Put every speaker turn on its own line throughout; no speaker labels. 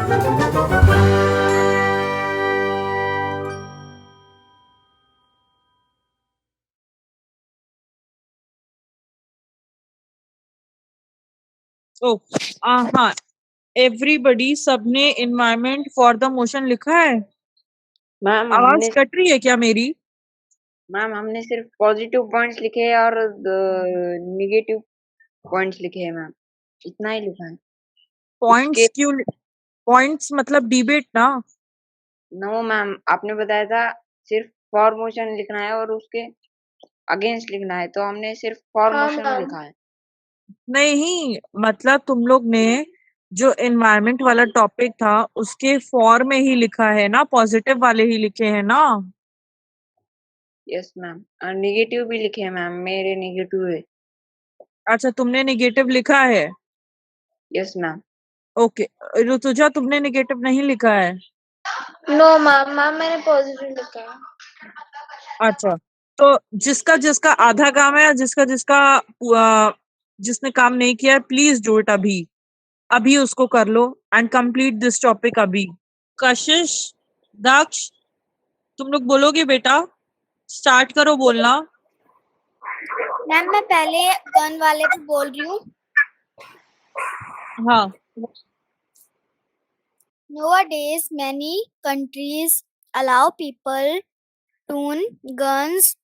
ओ हाँ, एवरीबडी, सबने environment for the motion लिखा है?
मैम
आवाज
हमने
कट रही है क्या मेरी?
सिर्फ पॉजिटिव पॉइंट्स लिखे हैं और निगेटिव पॉइंट्स लिखे हैं मैम, इतना ही लिखा है।
पॉइंट्स
उसके
क्यों? पॉइंट्स मतलब डिबेट ना?
नो मैम, आपने बताया था सिर्फ फॉर मोशन लिखना है और उसके अगेंस्ट लिखना है, तो हमने सिर्फ फॉर मोशन लिखा है।
नहीं, मतलब तुम लोग ने जो एनवायरमेंट वाला टॉपिक था उसके फॉर में ही लिखा है ना, पॉजिटिव वाले ही लिखे हैं ना?
यस मैम, और निगेटिव भी लिखे हैं मैम, मेरे निगेटिव है।
अच्छा, तुमने नेगेटिव लिखा है?
Yes ma'am.
ओके। ऋतुजा, तुमने नेगेटिव नहीं लिखा है?
नो मैम, मैंने पॉजिटिव लिखा है।
अच्छा, तो जिसका जिसका आधा काम है या जिसका जिसका जिसने काम नहीं किया है, प्लीज डू इट अभी। अभी उसको कर लो एंड कंप्लीट दिस टॉपिक अभी। कशिश, दक्ष, तुम लोग बोलोगे बेटा? स्टार्ट करो बोलना।
मैम मैं पहले गन वाले पे बोल रही हूँ।
हाँ।
Nowadays, many countries allow people to own guns,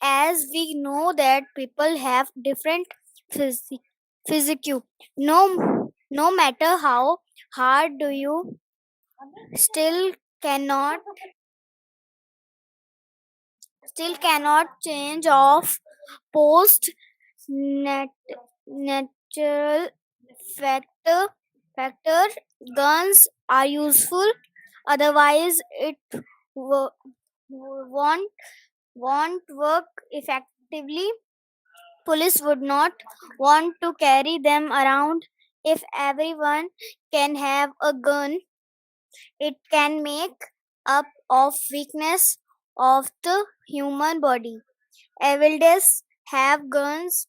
as we know that people have different physique. No matter how hard do you still cannot change of post natural factor. Guns are useful, otherwise it won't work effectively. Police would not want to carry them around. If everyone can have a gun, it can make up of weakness of the human body. Evildoers have guns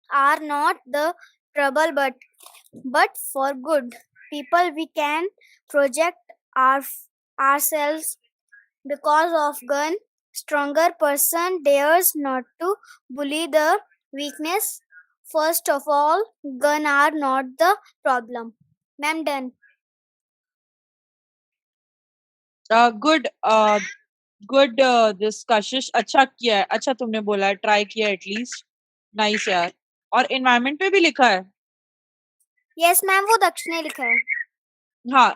are not the trouble, but for good people we can project ourselves because of gun. Stronger person dares not to bully the weakness. First of all, gun are not the problem. Ma'am, done.
Good good कशिश, अच्छा किया है, अच्छा तुमने बोला है, try किया at least. Nice यार। और एनवायरनमेंट पे भी लिखा है?
Yes, ma'am, वो दक्ष ने लिखा है.
हाँ,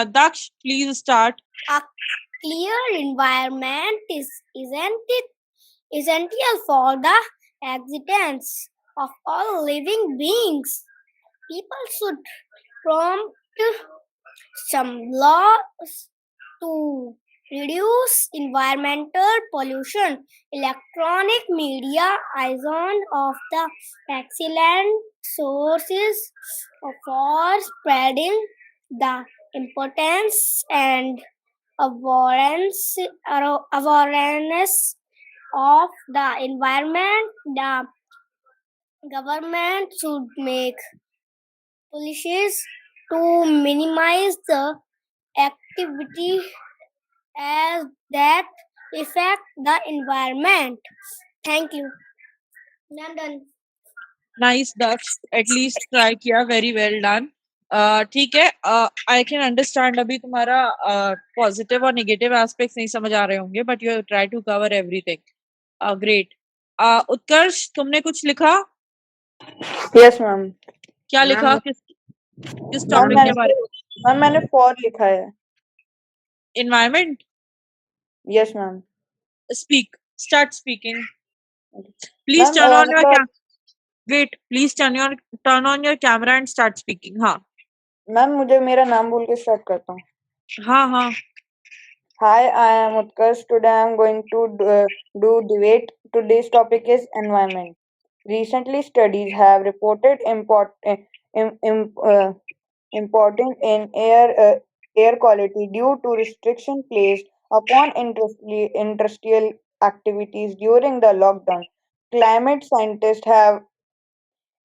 Daksh please start.
A clear environment isn't it essential for the existence of all living beings. People should prompt some laws to reduce environmental pollution. Electronic media is one of the excellent sources for spreading the importance and awareness of the environment. The government should make policies to minimize the activity as that affect the environment. Thank you. I'm done.
Nice Daksh, at least try किया, very well done. ठीक है, I can understand अभी तुम्हारा positive और negative aspects नहीं समझ आ रहे होंगे, but you try to cover everything. Great. Utkarsh, तुमने कुछ लिखा?
Yes ma'am.
क्या लिखा?
मैम
किस टॉपिक के बारे में?
मैंने फॉर लिखा है।
Environment?
Yes ma'am.
Speak, start speaking. Please turn on your camera. Wait, please turn on your camera and start speaking. हाँ
मैम, मुझे मेरा नाम बोल के स्टार्ट करता हूँ।
हाँ हाँ।
Hi, I am Utkarsh. Today I am going to do debate. Today's topic is environment. Recently, studies have reported important in air quality due to restriction placed upon industrial activities during the lockdown. Climate scientists have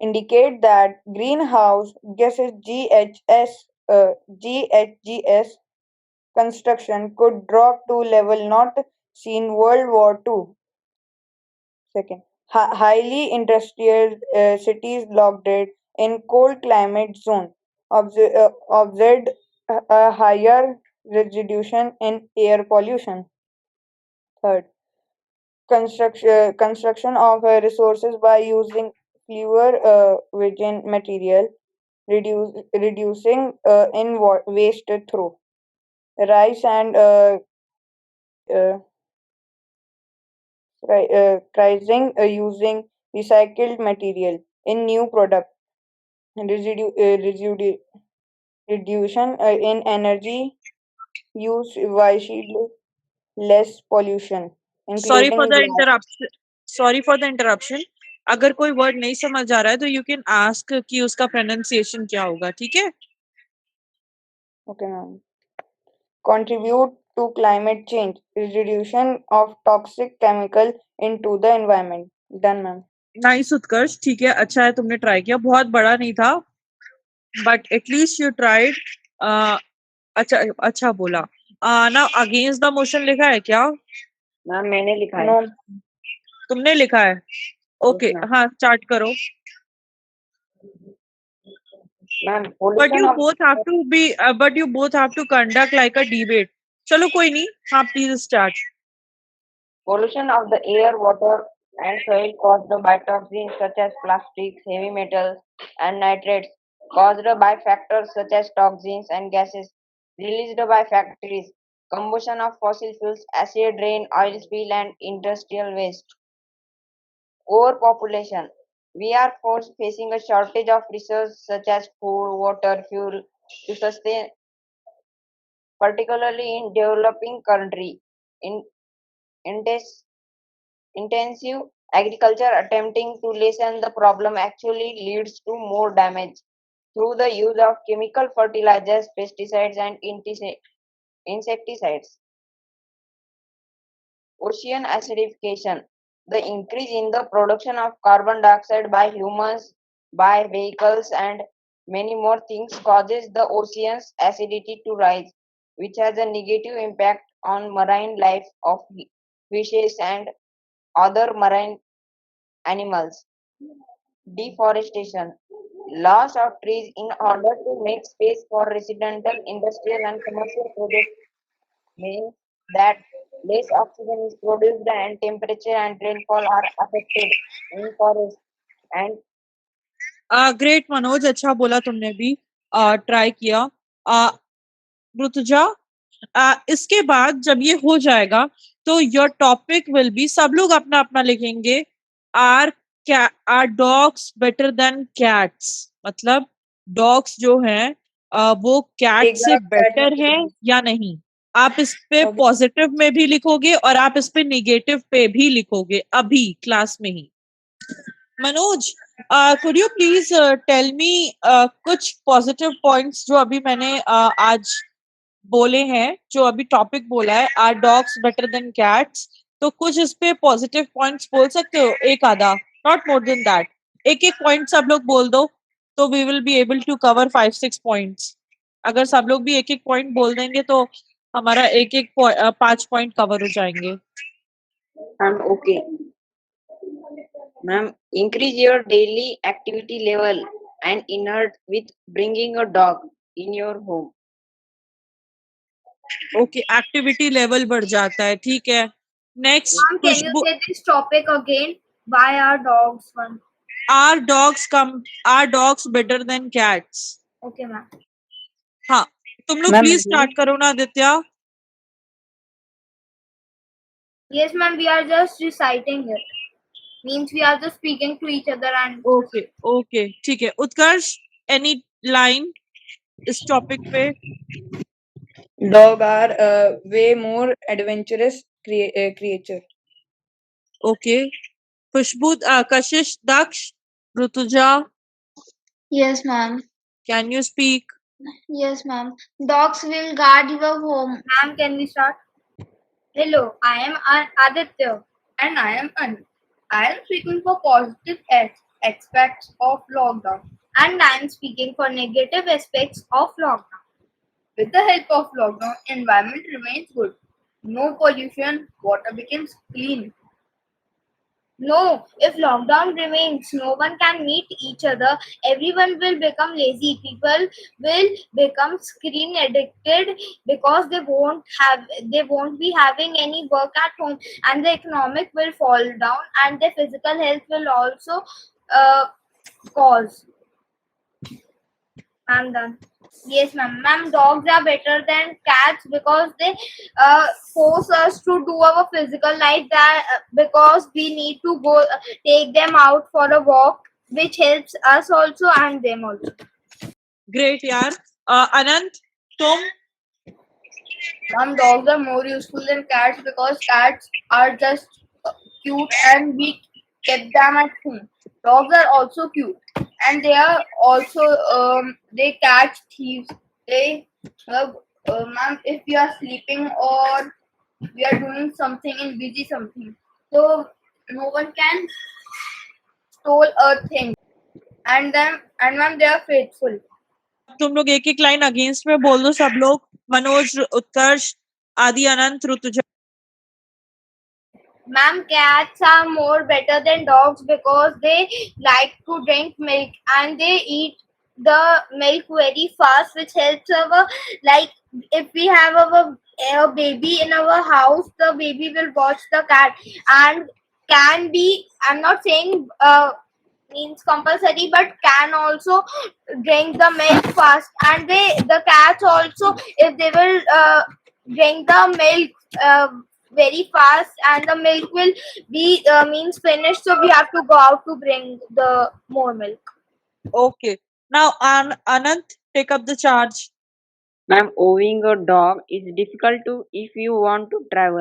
indicate that greenhouse gases GHS GHGs construction could drop to level not seen World War II. Second, highly industrial cities located in cold climate zone observed a higher reduction in air pollution. Third, construction of resources by using fewer virgin material, reducing waste through rice and uh, using recycled material in new product, residu- reduction in energy use wisely, less pollution,
sorry for
including
the
glass.
Interruption, sorry for the interruption. अगर कोई word नहीं समझ आ रहा है तो you can ask कि उसका pronunciation क्या होगा, ठीक है?
Okay, ma'am. Contribute to climate change, reduction of toxic chemical into the environment. Done, ma'am.
Nice Utkarsh, ठीक है, अच्छा है तुमने ट्राई किया, बहुत बड़ा नहीं था बट एटलीस्ट यू ट्राइड। अच्छा अच्छा बोला। ना अगेंस्ट द मोशन लिखा है क्या?
मैम मैंने लिखा है।
No,
तुमने लिखा है? Okay
ma'am.
हाँ स्टार्ट करो।
Ma'am
but
pollution
you
of
both have to be but you both have to conduct like a debate. चलो कोई नहीं, हाँ please start.
pollution of the air, water, and soil caused by toxins such as plastics, heavy metals, and nitrates, caused by factors such as toxins and gases released by factories, combustion of fossil fuels, acid rain, oil spill, and industrial waste. Overpopulation. We are facing a shortage of resources such as food, water, fuel to sustain, particularly in developing countries. In intensive agriculture attempting to lessen the problem actually leads to more damage through the use of chemical fertilizers, pesticides, and insecticides. Ocean acidification. The increase in the production of carbon dioxide by humans, by vehicles, and many more things causes the ocean's acidity to rise, which has a negative impact on marine life of fishes and other marine animals. Deforestation. Loss of trees in order to make space for residential, industrial, and commercial projects means that less oxygen is produced and temperature and rainfall are affected in forests and
great Manoj, अच्छा बोला तुमने भी, try किया। ऋतुजा, इसके बाद जब ये हो जाएगा तो योर टॉपिक विल बी, सब लोग अपना अपना लिखेंगे, are dogs better than cats, मतलब डॉग्स जो हैं वो कैट
एक
से
बार chat में
बेटर हैं या नहीं। आप इस पे
Okay.
पॉजिटिव में भी लिखोगे और आप इस पे निगेटिव पे भी लिखोगे अभी क्लास में ही। Manoj, could you please tell me कुछ पॉजिटिव पॉइंट्स जो अभी मैंने आज बोले हैं, जो अभी टॉपिक बोला है, are dogs better than cats, तो कुछ इस पे पॉजिटिव पॉइंट्स बोल सकते हो, एक आधा, नॉट मोर देन दैट। एक एक पॉइंट सब लोग बोल दो तो we will be able to cover 5-6 points. अगर सब लोग भी एक एक पॉइंट बोल देंगे तो हमारा एक एक 5 पॉइंट कवर हो जाएंगे।
I'm okay. Ma'am, increase your daily activity level and inert with bringing a dog in your home.
Okay, activity level बढ़ जाता है, ठीक है। Next,
Mom, can you
Khushbu,
say this topic again? Why are dogs fun?
Are dogs better than cats.
Okay, ma'am.
हाँ, तुम लोग
Ma'am,
please start करो ना Aditya.
Yes, ma'am. We are just reciting it. Means we are just speaking to each other and.
Okay okay ठीक है। Utkarsh, any line इस topic पे?
dog are way more adventurous creature.
ओके, Khushboo, Kashish, Daksh, Rituja,
Yes, ma'am.
Can you speak?
Yes, ma'am. Dogs will guard your home.
Ma'am, can we start? Hello, I am Aditya and I am Anu. I am speaking for positive aspects of lockdown and I am speaking for negative aspects of lockdown.
With the help of lockdown, environment remains good. No pollution, water becomes clean.
No, if lockdown remains, no one can meet each other. Everyone will become lazy. People will become screen addicted because they won't be having any work at home, and the economic will fall down, and their physical health will also cause. I'm done. Yes, ma'am. Ma'am, dogs are better than cats because they force us to do our physical life. That because we need to go take them out for a walk, which helps us also and them also.
Great, yaar. Anant, तुम
Mom, dogs are more useful than cats because cats are just cute and we kept them at home. Dogs are also cute and they are also they catch thieves. They ma'am, if we are sleeping or we are doing something in busy something, so no one can stole a thing. And ma'am, they are faithful.
तुम लोग एक एक line against में बोल दो सब लोग. मनोज, उत्कर्ष, आदि, अनंत, Rutuja.
Ma'am, cats are more better than dogs because they like to drink milk and they eat the milk very fast, which helps our like if we have a baby in our house, the baby will watch the cat and can be. I'm not saying means compulsory, but can also drink the milk fast, and the cats also if they will drink the milk very fast and the milk will be means finished, so we have to go out to bring the more milk.
Okay. Now, Anant, take up the charge.
Ma'am, owning a dog is difficult to if you want to travel.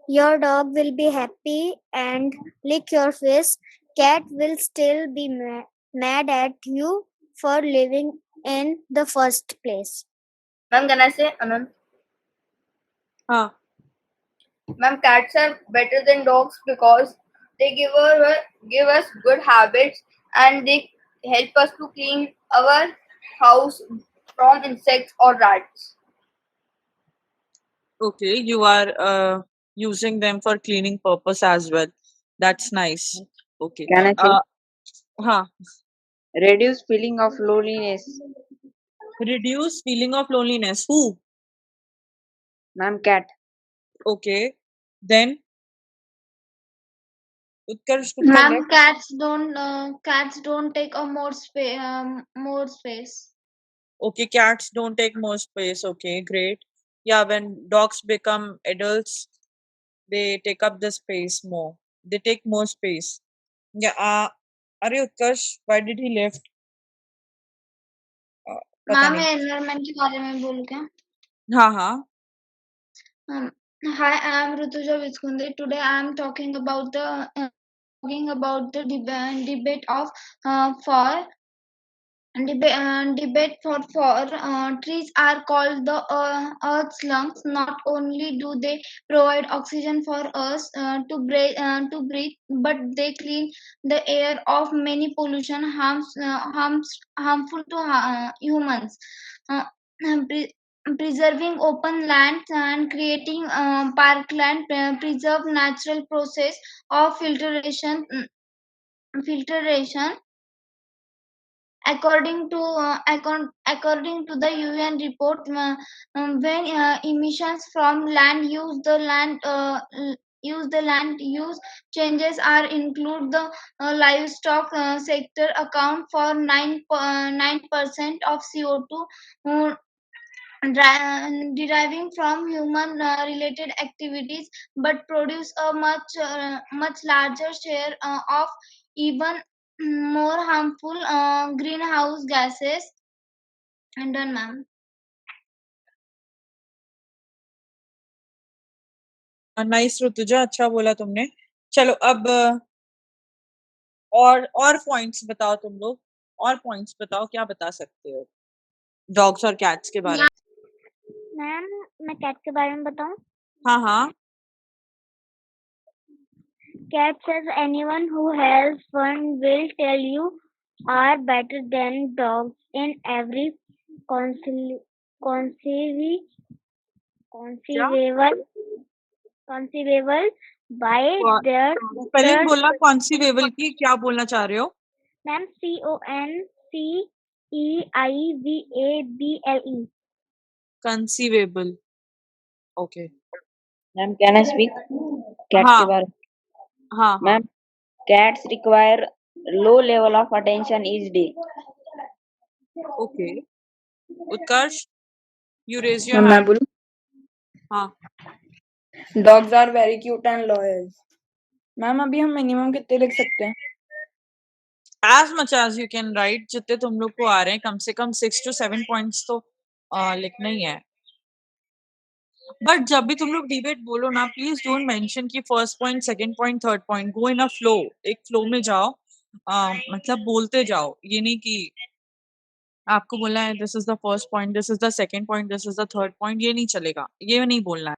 Your dog will be happy and lick your face. Cat will still be mad at you for living in the first place.
Ma'am, can I say Anand?
हाँ.
Ma'am, cats are better than dogs because they give us good habits and they help us to clean our house from insects or rats.
Okay, you are using them for cleaning purpose as well. That's nice. Okay.
Can I say?
हाँ.
Reduce feeling of loneliness.
Reduce feeling of loneliness. Who?
Ma'am, cat.
Okay. Then Utkarsh Gupta
Ma'am,
left.
cats don't take a more space.
Okay, cats don't take more space. Okay, great. Yeah, when dogs become adults, they take up the space more. They take more space. Yeah. अरे उत्कर्ष, why did he left? पता
ma'am,
नहीं.
मैं environment के बारे में बोलूं क्या?
हाँ हाँ.
Hi, I am Rutuja Viskunde. Today I am talking about the debate of for debate for trees are called the earth's lungs. Not only do they provide oxygen for us to breathe, but they clean the air of many pollution harmful to humans. Uh, pre- Preserving open lands and creating parkland preserve natural process of filtration. According to the UN report, when emissions from land use changes are include the livestock sector account for 9% of CO2 deriving from human related activities, but produce a much larger share of even more harmful greenhouse gases. I'm done, ma'am.
Nice Rutuja, अच्छा बोला तुमने. चलो अब और points बताओ तुम लोग. और पॉइंट्स बताओ, क्या बता सकते हो डॉग्स और कैट्स के बारे में.
मैम, मैं कैट के बारे में बताऊं?
हाँ हाँ.
Cats, as anyone who has one will tell you, are better than dogs in every conceivable by
What?
their
spelling बोलना कॉन्सीवेबल की, क्या बोलना चाह रहे हो?
Ma'am CONCEIVABLE
conceivable, okay.
Ma'am, can I speak? Cats
हाँ
के बारे में.
हाँ हाँ
Ma'am, cats require low level of attention each day.
Okay. Utkarsh, you raise your
ma'am मैं
हैंड।
बोलूं?
हाँ
dogs are very cute and loyal. Ma'am अभी हम मिनिमम कितने लिख सकते हैं?
as much as you can write, जितने तुम लोग को आ रहे हैं, कम से कम 6 to 7 पॉइंट्स तो लिखना ही है। बट जब भी तुम लोग डिबेट बोलो ना, प्लीज डोंट मेंशन कि first point, second point, third point. Go in a flow, एक फ्लो में जाओ। मतलब बोलते जाओ, ये नहीं कि आपको बोलना है this is the first point, this is the second point, this is the third point, ये नहीं चलेगा, ये नहीं बोलना है।